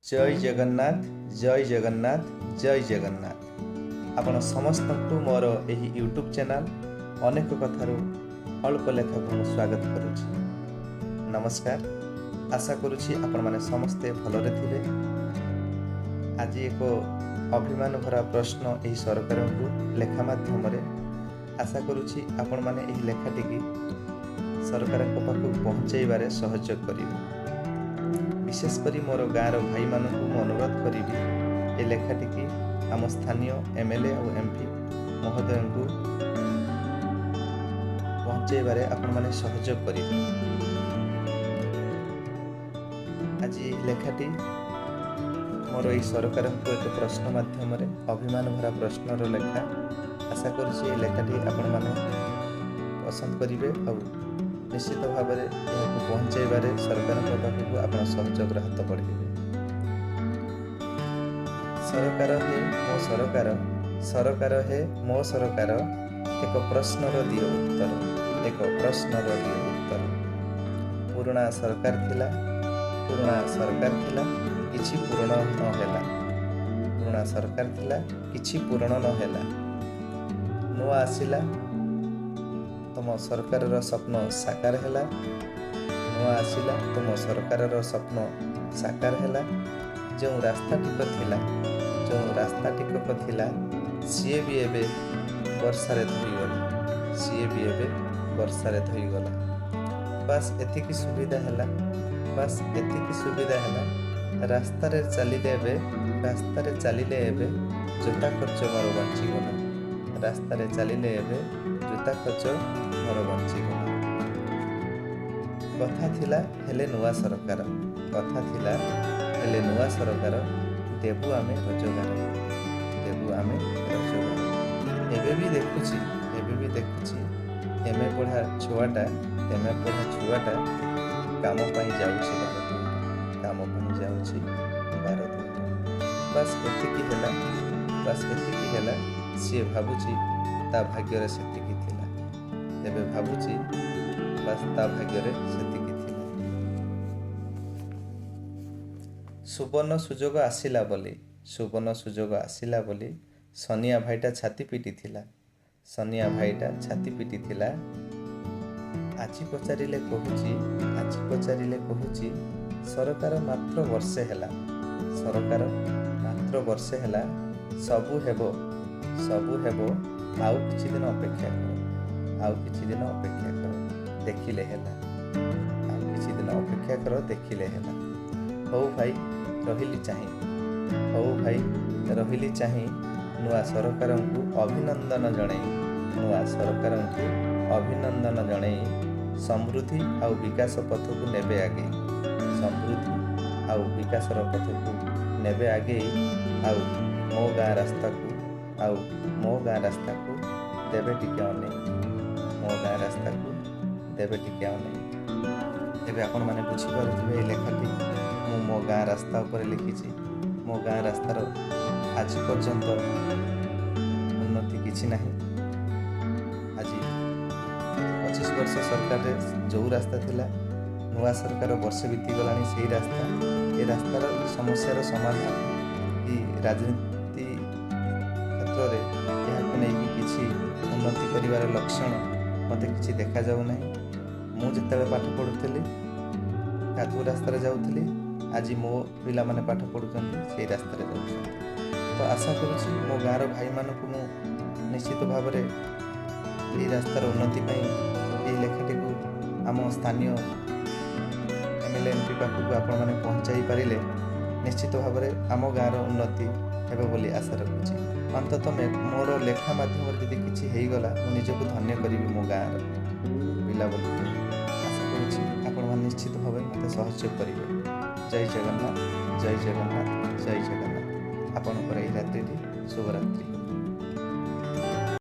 जय जगन्नाथ जय जगन्नाथ जय जगन्नाथ आपण समस्त मोर एही यूट्यूब चैनल अनेक कथारू अल्प लेखक स्वागत करुछि। नमस्कार, आशा करुछि आपण माने समस्ते भलरे थिबे। आज एक अभिमान भरा प्रश्न एही सरकार को लेखा माध्यम रे आशा करुछि आपण माने एही लेखाटी की सरकार को पाखु पहुंचाइबारे सहयोग करिवे। विशेषकर मोर गाँव भाई मानू अनुरोध करी ए लेखाटी की आम स्थानीय एमएलए और एमपी महोदय को पहुँचाइबारे आपण माने सहयोग करिवे। आज लेखाटी मोर ई सरकार को एक प्रश्न माध्यम अभिमान भरा प्रश्नर लेखा। आशा करुछि लेखाटी आपण माने पसंद करिवे और निश्चित भाव में यह पहुँचाइबारे सरकार पाखक आप सहयोग हाथ बढ़ेबे। सरकार है मो सरकार, सरकार है मो सरकार, एक प्रश्नर दियो उत्तर, एक प्रश्नर दियो उत्तर। पुराना सरकार थिला, पुराना सरकार थिला, किछि पूर्ण न होला। पुराना सरकार थिला, किछि पूर्ण न होला। नुआ आसिला, तुम सरकार स्वप्न साकार हैला। नुआ आसिला, तुम सरकार स्वप्न साकार हैला। जो रास्ता टिक थिला, जो रास्ता टिकक थिला, सीए भी एबे वर्षारे धोईगला, सीए भी एबे वर्षारे धोईगला। बस एतिकी सुविधा हैला, बस एतिकी सुविधा हैला। रास्तारे चलिले एबे, रास्तारे चलिले एबे जोता खर्च मोर बंचीगला। रास्तारे चलिले एबे जोता खर्च मोर बंचीगला। कथा थिला हेले नुआ सरकार, कथा थिला हेले नुआ सरकार। देबु आमे रोजगार, देबु आमे रोजगार। एबे भी देखुची, एबे भी देखुची एमए पढ़ा छुआटा, एमए पढ़ा छुआटा काम पाई जाउची भारत, काम पाई जाउची भारत। बस एतिकी हैला, बस एतिकी हैला। सी भाबुची ता भाग्य सेतिकी थिला, एबे भाबुची बस ता भाग्य सेतिकी थिला। सुवर्ण सुजोग आसिला बोली, सुवर्ण सुजोग आसिला बोली सनिया भाईटा छाती पिटी थिला, सनिया भाईटा छाती पिटी थिला। आजी पचारिले कहूची, आजी पचारिले कहूची सरकार मात्र वर्षे हैला, सरकार मात्र वर्षे हैला। सबु हेबो, सबु हेबो, आउ किछि दिन अपेक्षा करो, आउ किछि दिन अपेक्षा करो, देखिले हैला। आउ किछि दिन अपेक्षा करो, देखिले हैला। हौ भाई रहिली चाहि, हौ भाई रहिली चाहि। नुआ सरकार को अभिनंदन जणाई, नुआ सरकार को अभिनंदन जणाई समृद्धि आउ विकास पथ को नेबे आगे, समृद्धि आउ विकासर पथ को नेबे आगे। आउ मो गाँ रास्ता को, आउ मो गाँ रास्ता को देबे टिके अने, मो गाँ रास्ता को देबे टिके अने। एबे आपण माने बुझी पारुथिबे ए लेखाटी मु मो गाँ रास्ता ऊपर लिखिछि। मो गाँ रास्तार आज पर्यंत उन्नति किछि नाही। आज 25 वर्ष सरकार जो रास्ता थिला, नुआ सरकार वर्षे बीती गलानी सेही रास्ता। ए रास्तार समस्यार समाधान ई राजनीति क्षेत्र में यहाँ नहीं किसी उन्नति करिवार लक्षण मते किसी देखा जाऊ नहीं। मु जितेबाला पाठ पढ़ुली कादू रास्तार जाऊली, आज मो पिला माने पाठ पढ़ुचंती सेही रास्तार जाउछंती। तो आशा करुछि मो गाँर भाई मानकु मु निश्चित भाव में यही रास्तार उन्नति यही लेखाटी को आम स्थानीय एमएलए एमपी पाखक आपण माने पहुँचाई पारिले निश्चित भाव में आम गाँर उन्नति हेबो बोली आशा रखुछि। अंततः मोर लेखा माध्यम जदि किछि हेइगला मु निजको धन्य करिवि मो गाँर पिला बोली आशा करुछि। आपण माने निश्चित भाव में मते सहयोग करिवे। जय जगन्नाथ जय जगन्नाथ जय जगन्नाथ। आपणकर एही रात्रि शुभरात्रि।